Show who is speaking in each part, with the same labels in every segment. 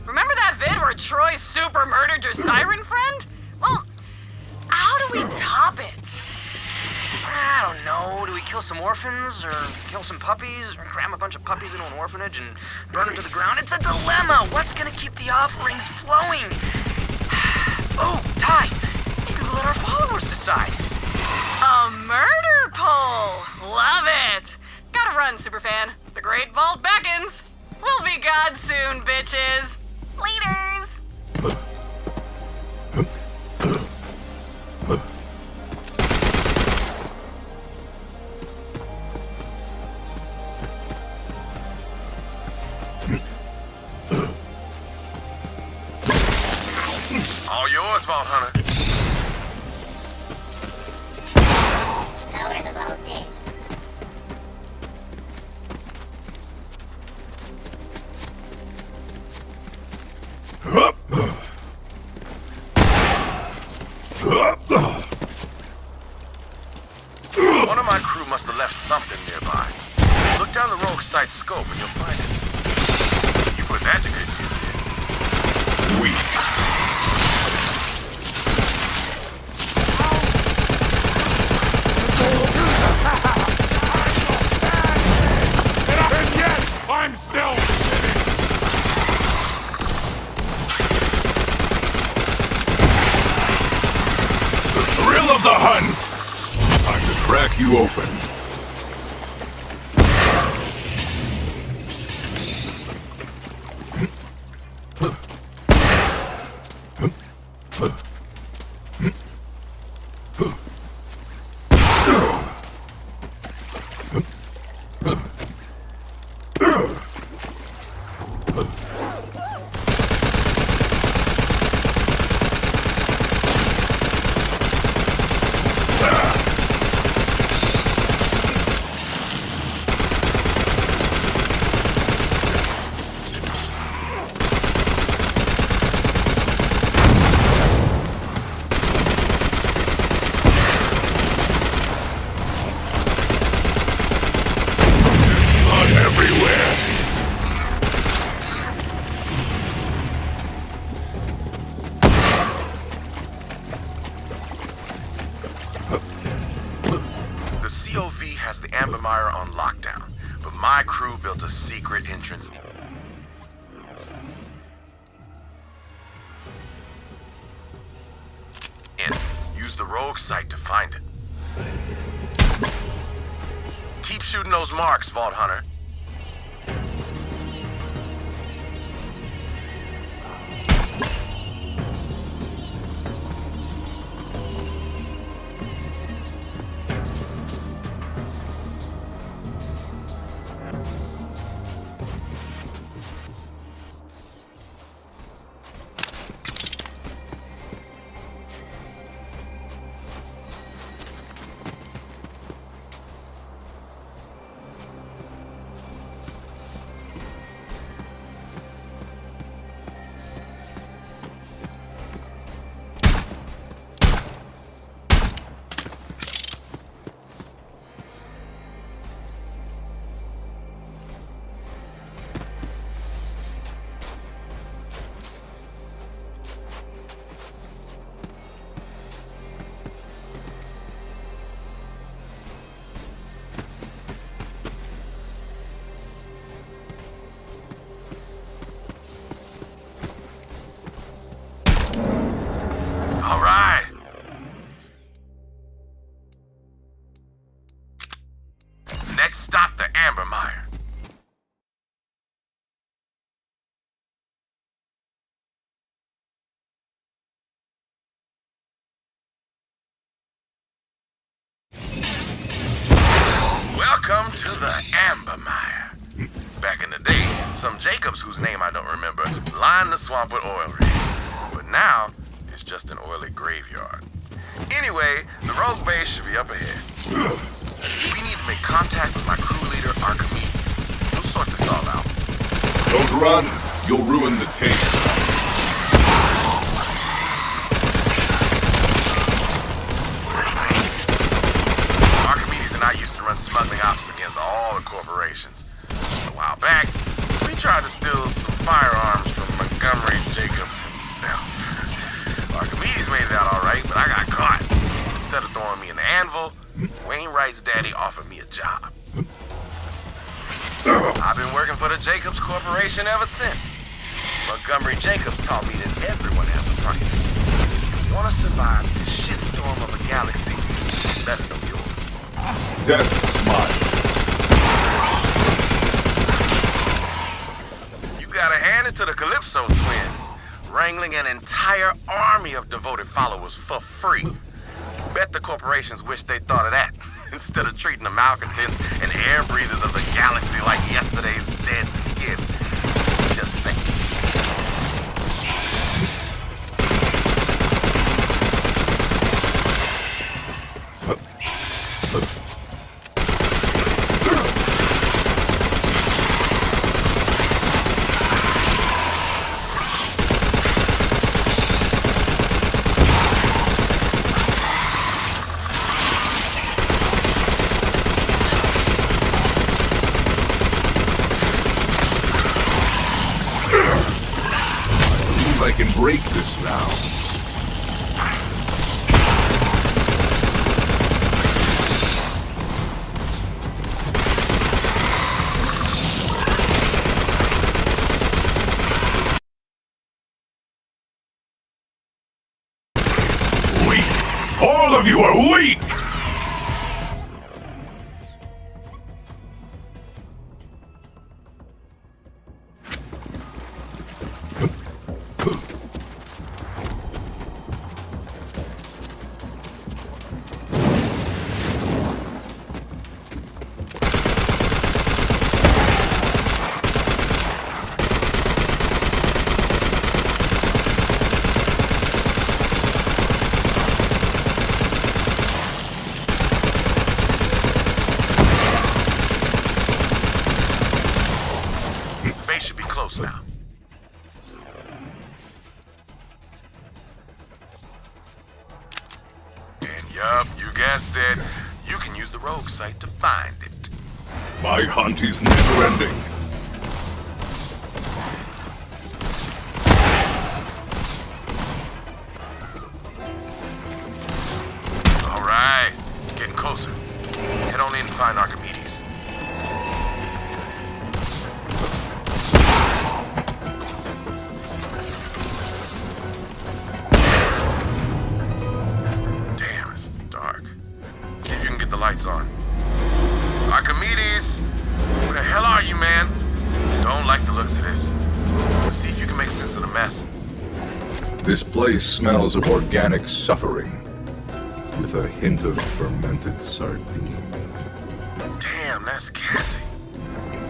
Speaker 1: Remember that vid where Troy super murdered your siren friend? Well, how do we top it?
Speaker 2: I don't know. Do we kill some orphans, or kill some puppies, or cram a bunch of puppies into an orphanage and burn them to the ground? It's a dilemma. What's gonna keep the offerings flowing? Oh, Ty, maybe we'll let our followers decide.
Speaker 1: A murder poll! Love it! Gotta run, superfan. The Great Vault beckons. We'll be gods soon, bitches. Leaders!
Speaker 3: All yours, Vault Hunter.
Speaker 4: Lower the voltage.
Speaker 3: One of my crew must have left something nearby. Look down the rogue site scope and you'll find it. You put that to good use. Sweet.
Speaker 5: And yet, I'm still sitting.
Speaker 6: The thrill of the hunt! Time to crack you open.
Speaker 3: On lockdown, but my crew built a secret entrance. Use the rogue site to find it. Keep shooting those marks, Vault Hunter. Next stop, the Amber Mire. Welcome to the Amber Mire. Back in the day, some Jacobs, whose name I don't remember, lined the swamp with oil rigs. But now, it's just an oily graveyard. Anyway, the The rogue base should be up ahead. We need to make contact with my crew leader, Archimedes. We'll sort this all out.
Speaker 6: Don't run. You'll ruin the taste.
Speaker 3: Archimedes and I used to run smuggling ops against all the corporations. A while back, we tried to steal some firearms from Montgomery Jacobs himself. Archimedes made it out all right, but I got caught. Instead of throwing me in the anvil, Wainwright's daddy offered me a job. I've been working for the Jacobs Corporation ever since. Montgomery Jacobs taught me that everyone has a price. If you want to survive this shitstorm of a galaxy, you better know yours.
Speaker 6: Death smile.
Speaker 3: You gotta hand it to the Calypso twins, wrangling an entire army of devoted followers for free. Bet the corporations wish they thought of that, instead of treating the malcontents and air breathers of the galaxy like yesterday's dead skin. Just think.
Speaker 6: I can break this now. Weak. All of you are weak!
Speaker 3: Should be close now. And yup, you guessed it. You can use the rogue site to find it.
Speaker 6: My hunt is never ending.
Speaker 3: All right, getting closer. Head on in and find Archimedes. Lights on. Archimedes! Where the hell are you, man? Don't like the looks of this. Let's see if you can make sense of the mess.
Speaker 6: This place smells of organic suffering, with a hint of fermented sardine.
Speaker 3: Damn, that's Cassie.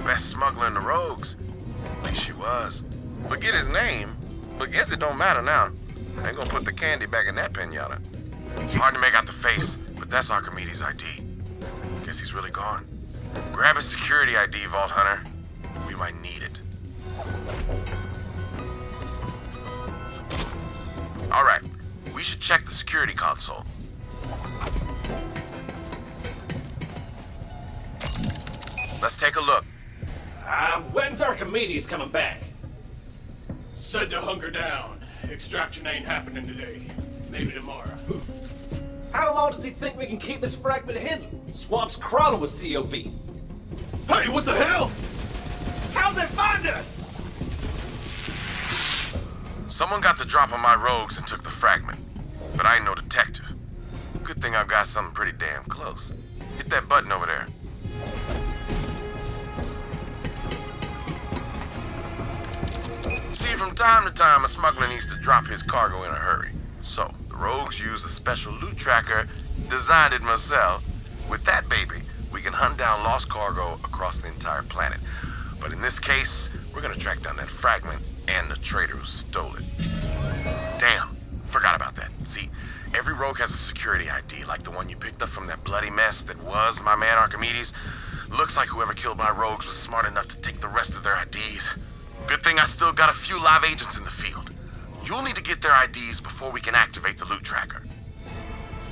Speaker 3: Best smuggler in the rogues. At least she was. Forget his name, but guess it don't matter now. I ain't gonna put the candy back in that pinata. It's hard to make out the face, but that's Archimedes' ID. Guess he's really gone. Grab his security ID, Vault Hunter. We might need it. All right, we should check the security console. Let's take a look.
Speaker 4: When's Archimedes coming back?
Speaker 5: Said to hunker down. Extraction ain't happening today. Maybe tomorrow.
Speaker 4: How long does he think we can keep this fragment hidden? Swamp's crawling with COV.
Speaker 5: Hey, what the hell?
Speaker 4: How'd they find us?
Speaker 3: Someone got the drop on my rogues and took the fragment, but I ain't no detective. Good thing I've got something pretty damn close. Hit that button over there. See, from time to time, a smuggler needs to drop his cargo in a hurry. So, the rogues use a special loot tracker, designed it myself. With that baby, we can hunt down lost cargo across the entire planet. But in this case, we're gonna track down that fragment and the trader who stole it. Damn, forgot about that. See, Every rogue has a security ID, like the one you picked up from that bloody mess that was my man Archimedes. Looks like whoever killed my rogues was smart enough to take the rest of their IDs. Good thing I still got a few live agents in the field. You'll need to get their IDs before we can activate the loot tracker.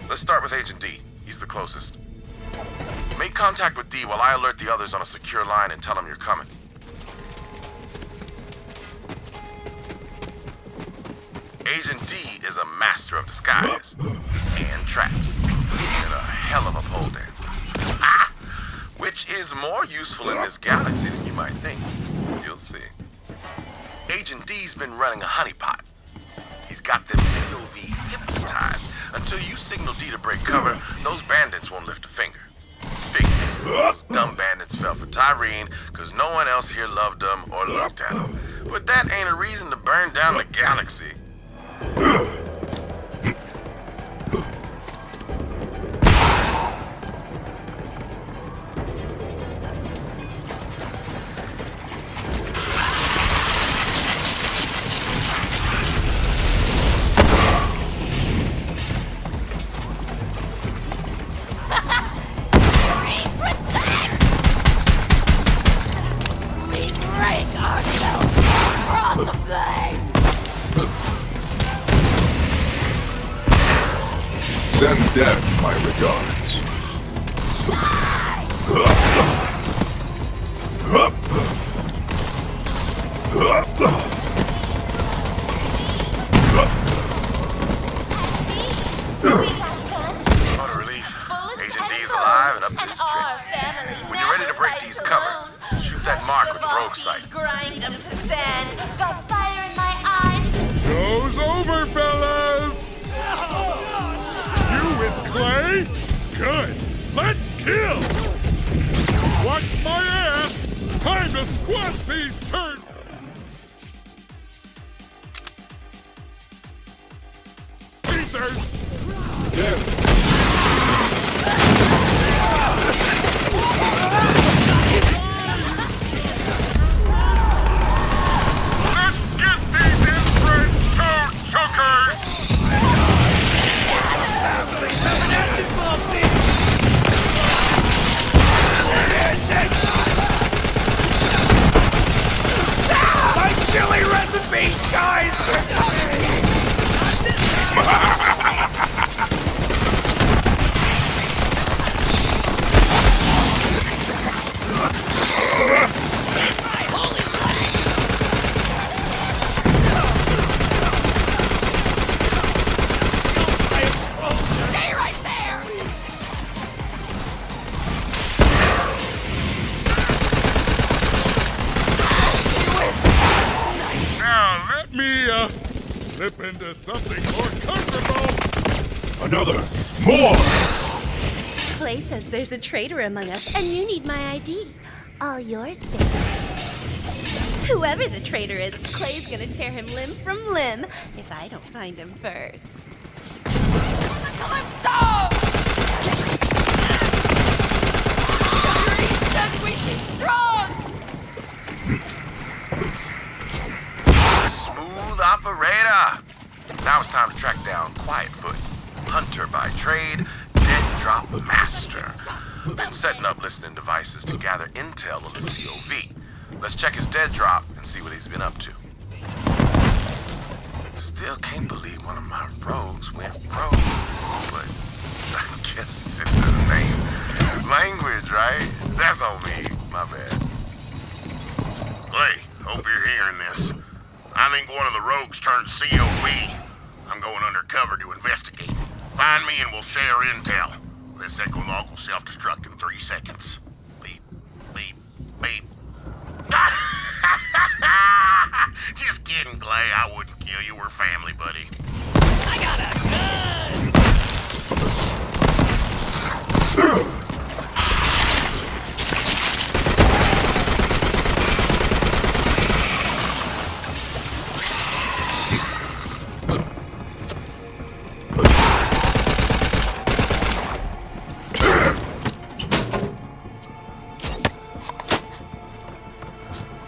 Speaker 3: Let's start with Agent D. He's the closest. Make contact with D while I alert the others on a secure line and tell them you're coming. Agent D is a master of disguise and traps, and a hell of a pole dancer. Ah! Which is more useful in this galaxy than you might think. You'll see. Agent D's been running a honeypot. He's got them COV hypnotized. Until you signal D to break cover, those bandits won't lift a finger. Figures. Those dumb bandits fell for Tyrene because no one else here loved them or looked at them. But that ain't a reason to burn down the galaxy.
Speaker 6: Send Death my regards.
Speaker 3: What a relief. Agent D is alive and up to his tricks. When you're ready to break D's cover, shoot that mark with the rogue sight.
Speaker 7: Grind them to sand. Got fire in my eyes.
Speaker 8: Show's over, fellas! You with Clay? Good. Let's kill! Watch my ass! Time to squash these turds! Let's get these inbred toad chokers!
Speaker 4: Chili recipe, guys!
Speaker 7: Stay right there.
Speaker 8: Now let me, slip into something more comfortable.
Speaker 6: Another! More!
Speaker 9: Clay says there's a traitor among us, and you need my ID. All yours, baby. Whoever the traitor is, Clay's gonna tear him limb from limb if I don't find him first.
Speaker 3: Smooth operator! Now it's time to track down Quietfoot. Hunter by trade, dead drop master. Been setting up listening devices to gather intel on the COV. Let's check his dead drop and see what he's been up to. Still can't believe one of my rogues went rogue, but I guess it's his name. Language, right? That's on me. My bad.
Speaker 10: Clay, hope you're hearing this. I think one of the rogues turned COV. I'm going undercover to investigate. Find me and we'll share intel. This echo log will self-destruct in 3 seconds. Beep, beep, beep. Just kidding, Clay. I wouldn't kill you. We're family, buddy.
Speaker 7: I got a gun.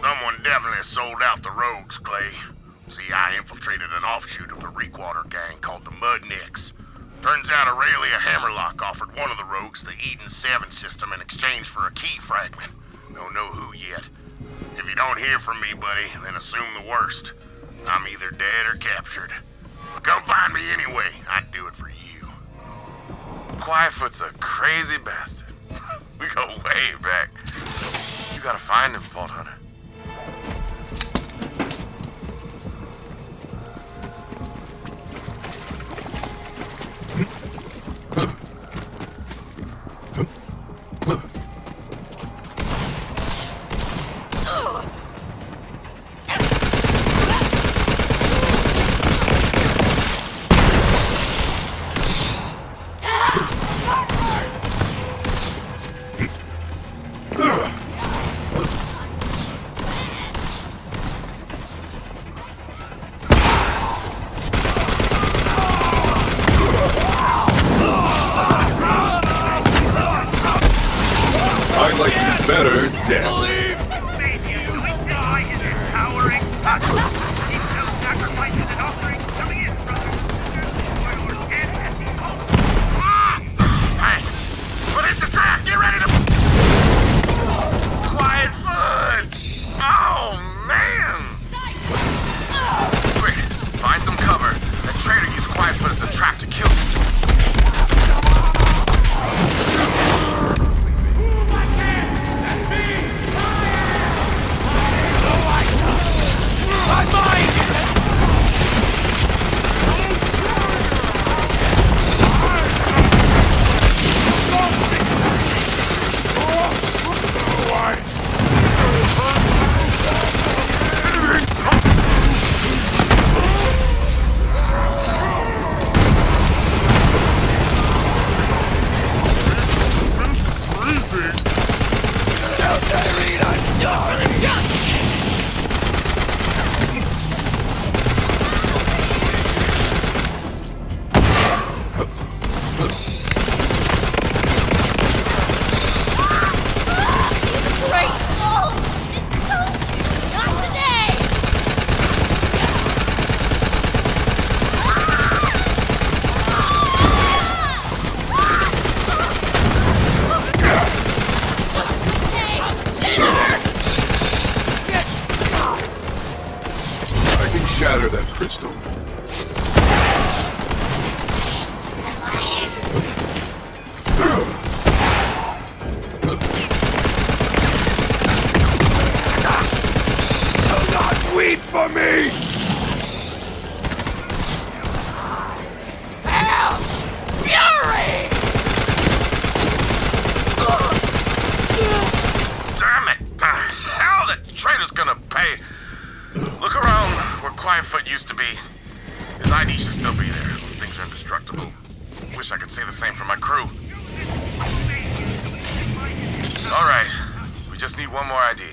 Speaker 10: Someone definitely sold out the rogues, Clay. See, I infiltrated an offshoot of the Reekwater gang called the Mudnicks. Turns out Aurelia Hammerlock offered one of the rogues the Eden 7 system in exchange for a key fragment. Don't know who yet. If you don't hear from me, buddy, then assume the worst. I'm either dead or captured. Come find me anyway. I'd do it for you.
Speaker 3: Quietfoot's a crazy bastard. We go way back. You gotta find him, Vault Hunter.
Speaker 6: I'd like you better dead.
Speaker 10: Put it to track. Get ready to...
Speaker 3: Quietfoot! Oh, man! Quick, find some cover. That traitor used Quietfoot as a trap to kill you.
Speaker 6: Shatter that crystal.
Speaker 8: Do not weep for me!
Speaker 1: Hell! Fury!
Speaker 3: Damn it! How the traitor's gonna pay? Look around where Quietfoot used to be. His ID should still be there. Those things are indestructible. Wish I could say the same for my crew. Alright, we just need one more ID.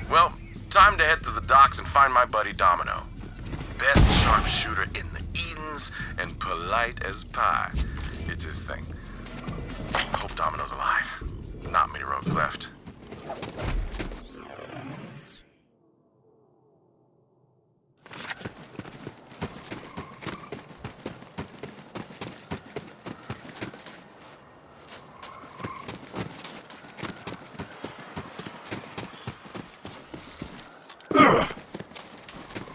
Speaker 3: Well, time to head to the docks and find my buddy Domino. Best sharpshooter in the Edens and polite as pie. It's his thing. Hope Domino's alive. Not many roads left.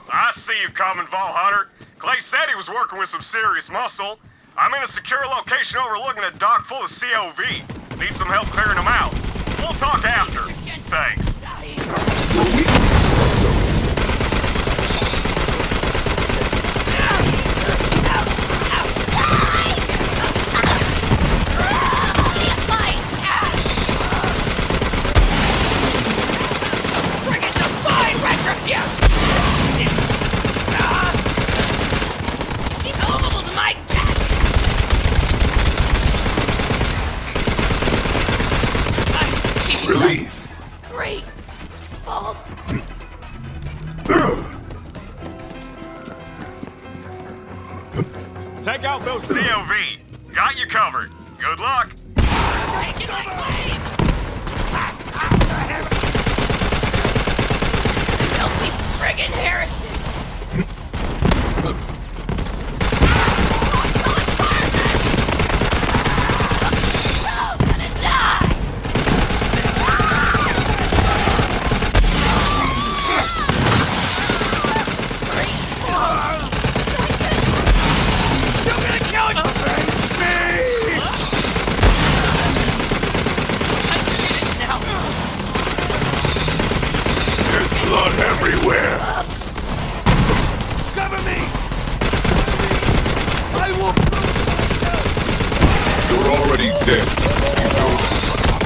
Speaker 8: I see you coming, Vault Hunter. Clay said he was working with some serious muscle. I'm in a secure location overlooking a dock full of COV. Need some help clearing them out. We'll talk after. Thanks.
Speaker 6: Relief.
Speaker 1: Great! Vault!
Speaker 8: Take out those COV. Got you covered. Good luck.
Speaker 1: Take it away! Filthy friggin' heretic!
Speaker 6: dead. You know that.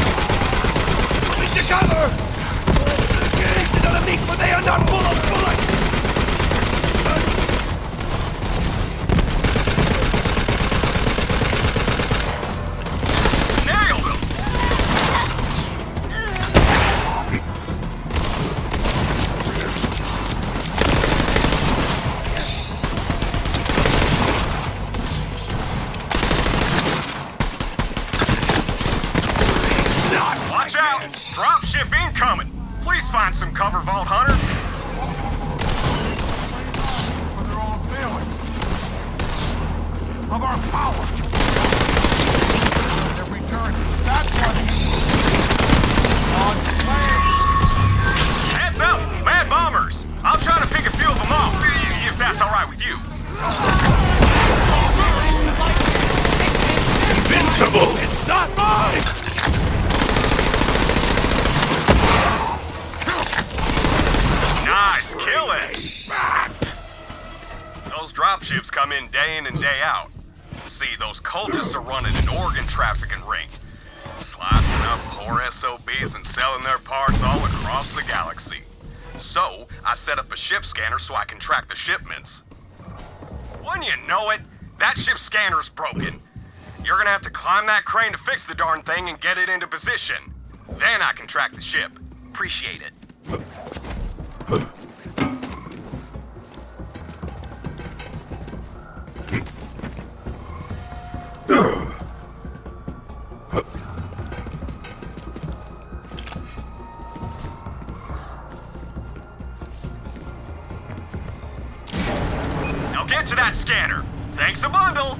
Speaker 5: Take the cover! Engage the enemy, for they are not full of bullets!
Speaker 8: Nailed him! Watch out! Dropship incoming! Please find some cover, Vault Hunter.
Speaker 10: For their own feelings of our power. Every turn, that's what on fire.
Speaker 8: Heads up! Mad bombers! I'll try to pick a few of them off, if that's alright with you.
Speaker 6: Invincible!
Speaker 5: It's not mine!
Speaker 8: Nice killing! Those dropships come in and day out. See, those cultists are running an organ trafficking ring. Slicing up poor SOBs and selling their parts all across the galaxy. So, I set up a ship scanner so I can track the shipments. Wouldn't you know it? That ship scanner's broken. You're gonna have to climb that crane to fix the darn thing and get it into position. Then I can track the ship. Appreciate it. Now get to that scanner. Thanks a bundle.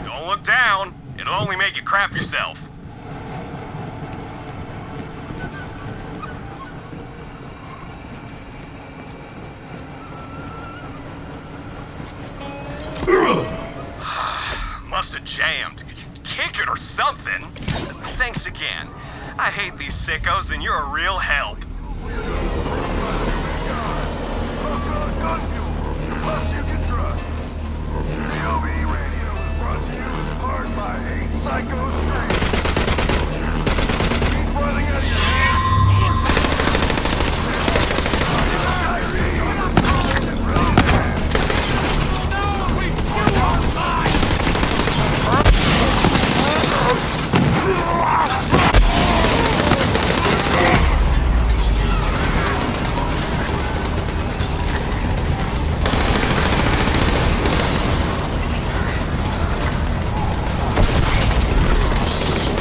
Speaker 8: Don't look down. It'll only make you crap yourself. Must have jammed. Kick it or something. Thanks again. I hate these sickos and you're a real help.
Speaker 10: Let's gun fuel. Plus you can trust. COV radio is brought to you in part by 8 Psycho Street. Keep running out of your hands.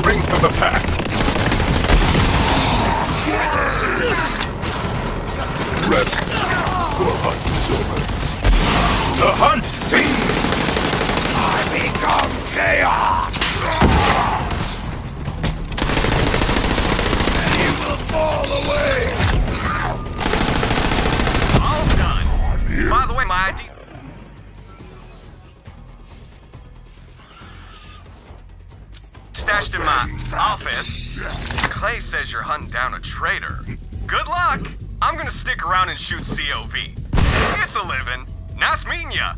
Speaker 6: Strength of the pack. Rest. The hunt is over. The hunt sings.
Speaker 10: I become chaos. And you will fall away.
Speaker 8: All done. By the way, my ID... stashed in my office. Clay says you're hunting down a traitor. Good luck. I'm gonna stick around and shoot COV. It's a living. Nice meeting ya.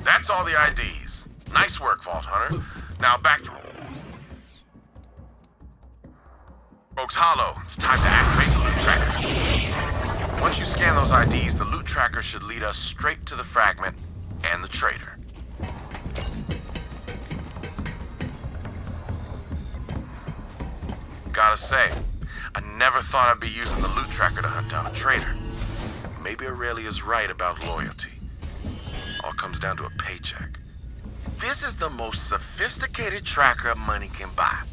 Speaker 3: That's all the IDs. Nice work, Vault Hunter. Now back to Rogue's Hollow. It's time to activate the loot tracker. Once you scan those IDs, the loot tracker should lead us straight to the fragment and the traitor. Gotta say, I never thought I'd be using the loot tracker to hunt down a traitor. Maybe Aurelia's right about loyalty. All comes down to a paycheck. This is the most sophisticated tracker money can buy.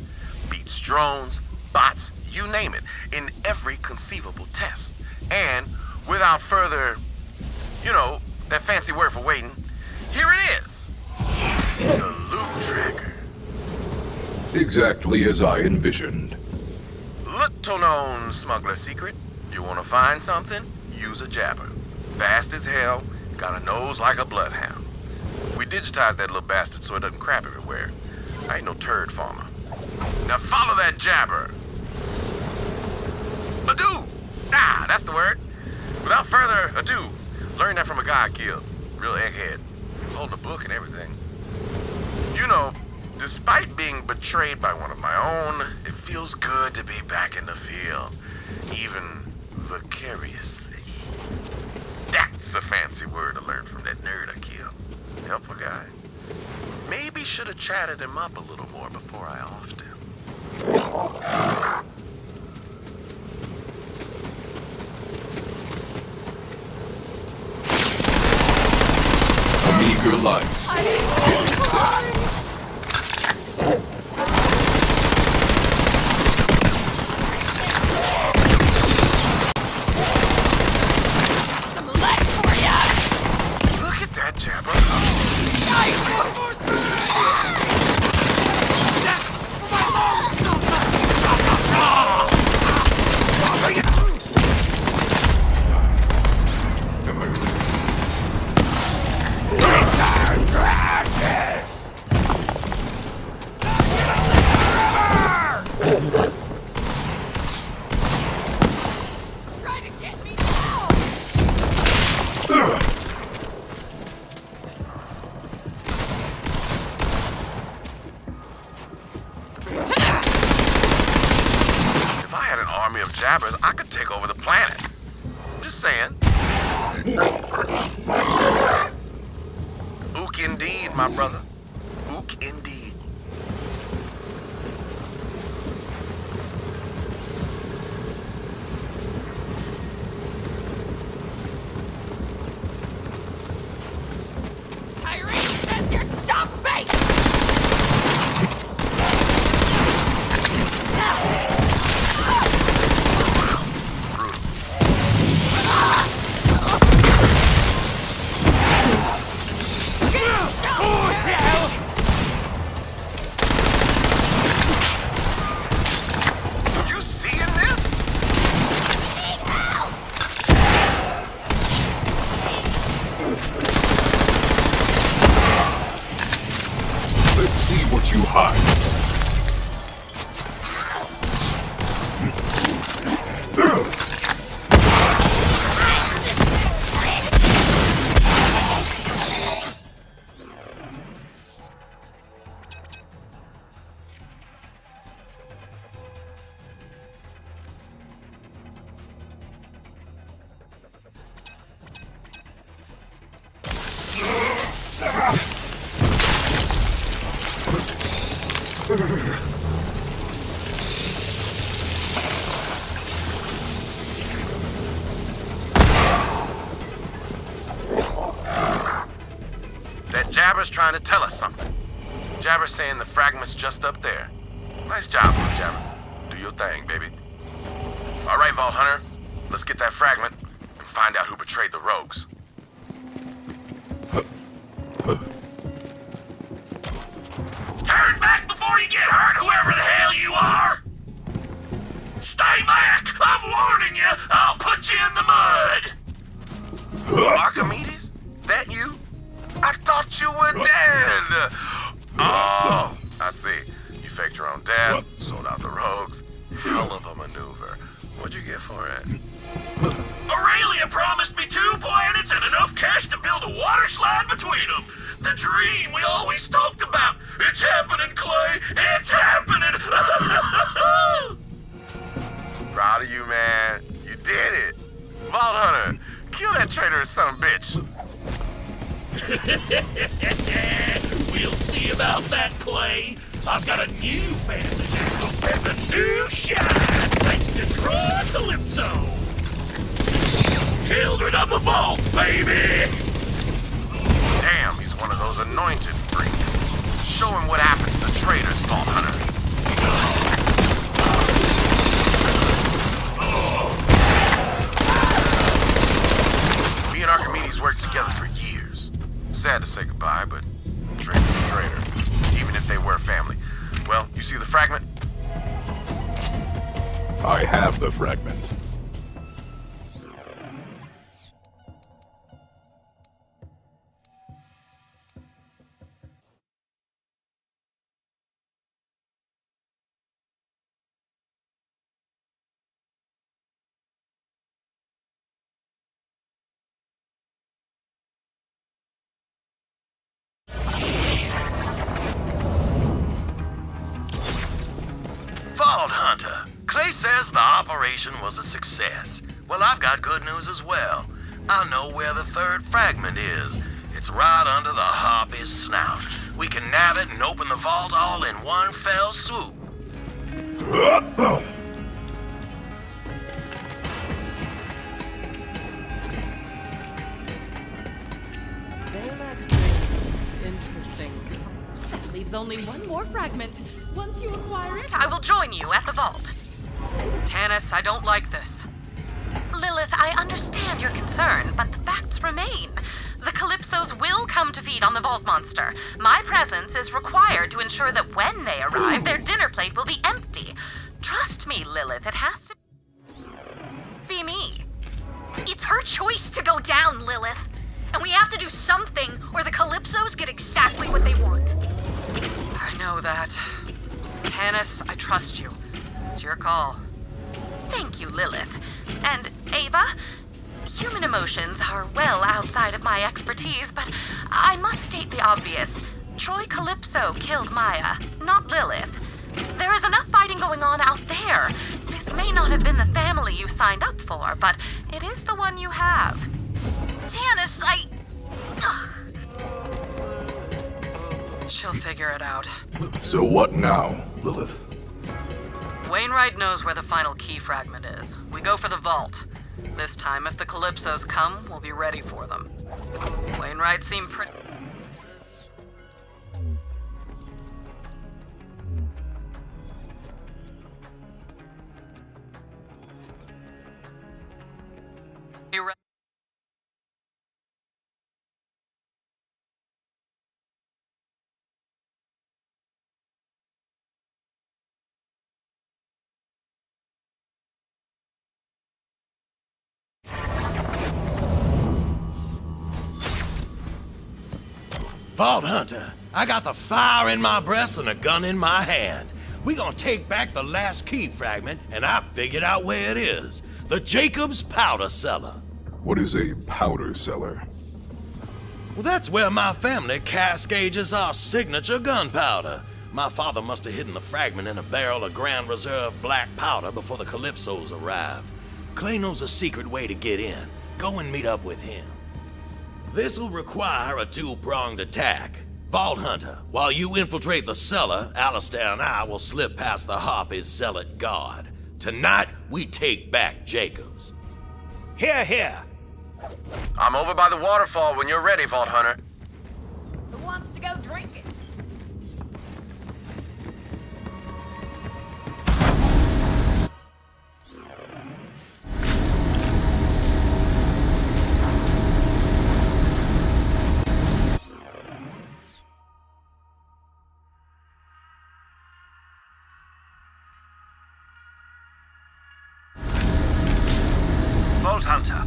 Speaker 3: Beats drones, bots, you name it, in every conceivable test. And without further, that fancy word for waiting, here it is. The loot tracker.
Speaker 6: Exactly as I envisioned.
Speaker 3: Little known smuggler secret. You wanna find something? Use a jabber. Fast as hell, got a nose like a bloodhound. We digitized that little bastard so it doesn't crap everywhere. I ain't no turd farmer. Now follow that jabber. Ado! Ah, that's the word. Without further ado, learn that from a guy I killed. Real egghead. Holding a book and everything. You know, despite being betrayed by one of my own, it feels good to be back in the field. Even vicariously. That's a fancy word I learned from that nerd I killed. Helpful guy. Maybe should have chatted him up a little more before I offed him.
Speaker 6: A meager life.
Speaker 3: Look at that jabber. If I had an army of jabbers, I could take over the planet. Just saying. Ook indeed, my brother. Ook indeed. You seeing this?
Speaker 6: Let's see what you hide.
Speaker 3: That jabber's trying to tell us something. Jabber's saying the fragment's just up there. Nice job, little jabber. Do your thing, baby. All right, Vault Hunter. Let's get that fragment and find out who betrayed the rogues.
Speaker 10: Turn back before you get hurt, whoever the hell you are! Stay back! I'm warning you! I'll put you in the mud!
Speaker 3: Archimedes? That you? I thought you were dead! Oh, I see. You faked your own death, sold out the rogues. Hell of a maneuver. What'd you get for it?
Speaker 10: Aurelia promised me 2 planets and enough cash to build a water slide between them. The dream we always talked about. It's happening, Clay. It's happening.
Speaker 3: Proud of you, man. You did it. Vault Hunter, kill that traitorous son of a bitch.
Speaker 10: We'll see about that, Clay. I've got a new family now and a new shine thanks to Troy Calypso. Children of the Vault, baby!
Speaker 3: Damn, he's one of those anointed freaks. Show him what happens to traitors, Vault Hunter. Me and Archimedes worked together for years. Sad to say goodbye, but traitor's a traitor. Even if they were family. Well, you see the fragment?
Speaker 6: I have the fragment.
Speaker 10: Vault Hunter, Clay says the operation was a success. Well, I've got good news as well. I know where the third fragment is. It's right under the harpy's snout. We can nab it and open the vault all in one fell swoop.
Speaker 1: Interesting. That leaves only one more fragment. Once you acquire it,
Speaker 11: I will join you at the vault.
Speaker 1: Tannis, I don't like this.
Speaker 11: Lilith, I understand your concern, but the facts remain. The Calypsos will come to feed on the vault monster. My presence is required to ensure that when they arrive, their dinner plate will be empty. Trust me, Lilith, it has to be me.
Speaker 7: It's her choice to go down, Lilith. And we have to do something, or the Calypsos get exactly what they want.
Speaker 1: I know that. Tannis, I trust you. It's your call.
Speaker 11: Thank you, Lilith. And Ava, human emotions are well outside of my expertise, but I must state the obvious. Troy Calypso killed Maya, not Lilith. There is enough fighting going on out there. This may not have been the family you signed up for, but it is the one you have.
Speaker 7: Tannis,
Speaker 1: She'll figure it out.
Speaker 6: So what now, Lilith?
Speaker 1: Wainwright knows where the final key fragment is. We go for the vault. This time, if the Calypsos come, we'll be ready for them. Wainwright seemed pretty...
Speaker 5: Vault Hunter, I got the fire in my breast and a gun in my hand. We gonna take back the last key fragment, and I figured out where it is. The Jacobs powder cellar.
Speaker 6: What is a powder cellar?
Speaker 5: Well, that's where my family cascages our signature gunpowder. My father must have hidden the fragment in a barrel of Grand Reserve black powder before the Calypsos arrived. Clay knows a secret way to get in. Go and meet up with him. This'll require a two-pronged attack. Vault Hunter, while you infiltrate the cellar, Alistair and I will slip past the Harpy's zealot guard. Tonight, we take back Jacobs.
Speaker 2: Here, here.
Speaker 3: I'm over by the waterfall when you're ready, Vault Hunter.
Speaker 7: Who wants to go drinking?
Speaker 2: Vault Hunter,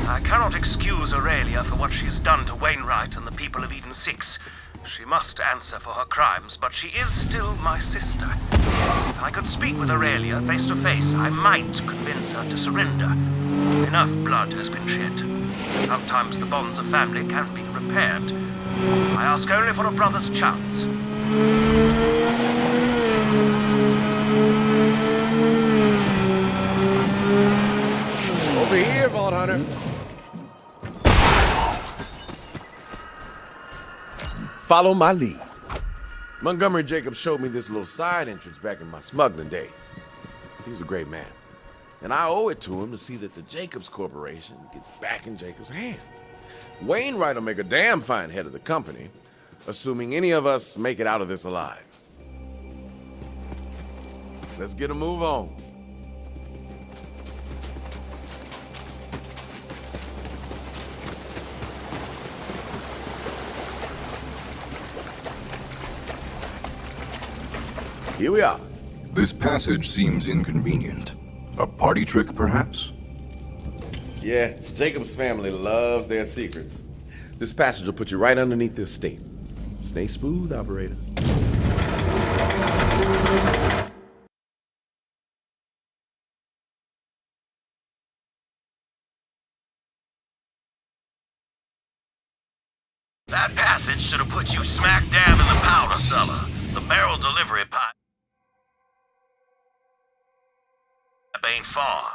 Speaker 2: I cannot excuse Aurelia for what she's done to Wainwright and the people of Eden 6. She must answer for her crimes, but she is still my sister. If I could speak with Aurelia face to face, I might convince her to surrender. Enough blood has been shed. Sometimes the bonds of family can be repaired. I ask only for a brother's chance.
Speaker 12: Over here, Vault Hunter. Follow my lead. Montgomery Jacobs showed me this little side entrance back in my smuggling days. He was a great man. And I owe it to him to see that the Jacobs Corporation gets back in Jacobs' hands. Wainwright will make a damn fine head of the company, assuming any of us make it out of this alive. Let's get a move on. Here we are.
Speaker 6: This passage seems inconvenient. A party trick, perhaps?
Speaker 12: Yeah, Jacob's family loves their secrets. This passage will put you right underneath this state. Stay smooth, operator.
Speaker 5: That passage should have put you smack dab in the powder cellar. The barrel delivery pipe ain't far.